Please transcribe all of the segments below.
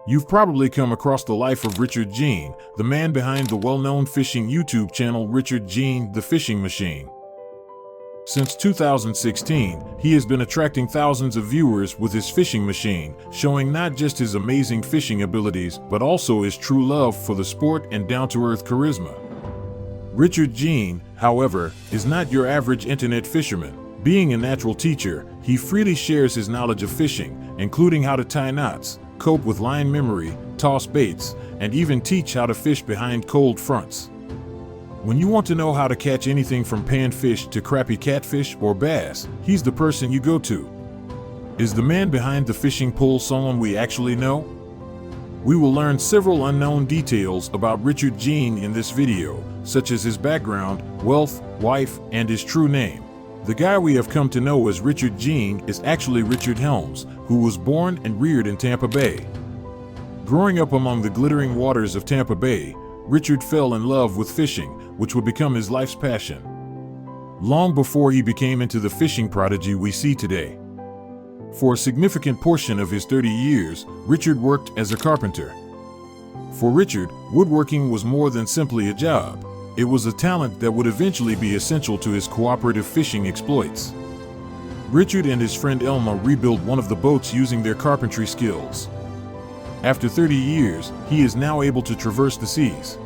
You've probably come across the life of Richard Jean, the man behind the well-known fishing YouTube channel Richard Jean, the Fishing Machine. Since 2016, he has been attracting thousands of viewers with his fishing machine, showing not just his amazing fishing abilities, but also his true love for the sport and down-to-earth charisma. Richard Jean, however, is not your average internet fisherman. Being a natural teacher, he freely shares his knowledge of fishing, including how to tie knots, cope with line memory, toss baits, and even teach how to fish behind cold fronts. When you want to know how to catch anything from panfish to crappie catfish or bass, he's the person you go to. Is the man behind the fishing pole someone we actually know? We will learn several unknown details about Richard Jean in this video, such as his background, wealth, wife, and his true name. The guy we have come to know as Richard Jean is actually Richard Helms, who was born and reared in Tampa Bay. Growing up among the glittering waters of Tampa Bay, Richard fell in love with fishing, which would become his life's passion. Long before he became into the fishing prodigy we see today. For a significant portion of his 30 years, Richard worked as a carpenter. For Richard, woodworking was more than simply a job. It was a talent that would eventually be essential to his cooperative fishing exploits. Richard and his friend Elma rebuilt one of the boats using their carpentry skills. After 30 years, he is now able to traverse the seas.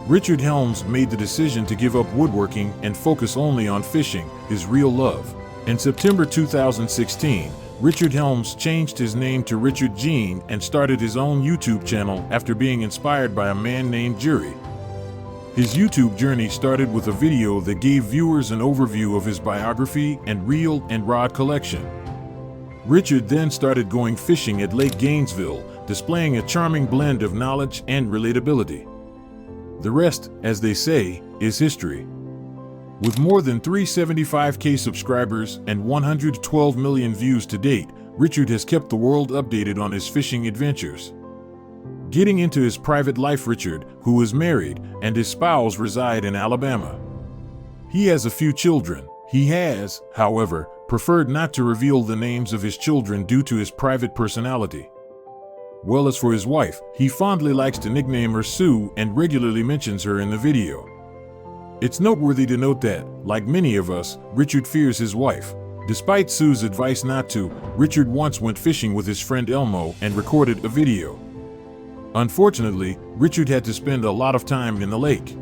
Richard Helms made the decision to give up woodworking and focus only on fishing, his real love. In September 2016, Richard Helms changed his name to Richard Jean and started his own YouTube channel after being inspired by a man named Jury. His YouTube journey started with a video that gave viewers an overview of his biography and reel and rod collection. Richard then started going fishing at Lake Gainesville, displaying a charming blend of knowledge and relatability. The rest, as they say, is history. With more than 375,000 subscribers and 112 million views to date, Richard has kept the world updated on his fishing adventures. Getting into his private life, Richard, who is married, and his spouse reside in Alabama. He has a few children. He has, however, preferred not to reveal the names of his children due to his private personality. Well, as for his wife, he fondly likes to nickname her Sue and regularly mentions her in the video. It's noteworthy to note that, like many of us, Richard fears his wife. Despite Sue's advice not to, Richard once went fishing with his friend Elmo and recorded a video. Unfortunately, Richard had to spend a lot of time in the lake.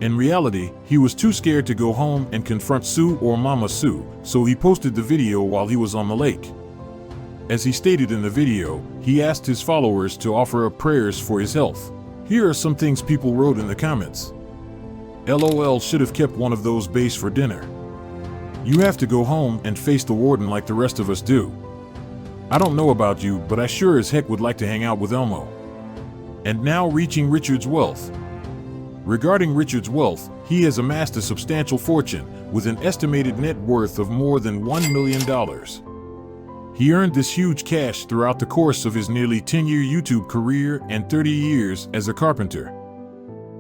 In reality, he was too scared to go home and confront Sue or Mama Sue, so he posted the video while he was on the lake. As he stated in the video, he asked his followers to offer up prayers for his health. Here are some things people wrote in the comments. LOL, should have kept one of those bass for dinner. You have to go home and face the warden like the rest of us do. I don't know about you, but I sure as heck would like to hang out with Elmo. And now reaching Richard's wealth. Regarding Richard's wealth, he has amassed a substantial fortune, with an estimated net worth of more than $1 million. He earned this huge cash throughout the course of his nearly 10-year YouTube career and 30 years as a carpenter.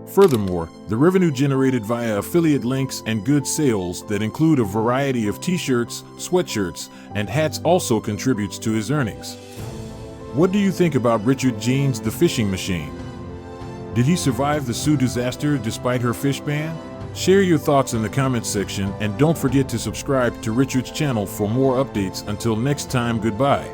Furthermore, the revenue generated via affiliate links and goods sales that include a variety of t-shirts, sweatshirts, and hats also contributes to his earnings. What do you think about Richard Jean's The Fishing Machine? Did he survive the Sue disaster despite her fish ban? Share your thoughts in the comments section and don't forget to subscribe to Richard's channel for more updates. Until next time, goodbye.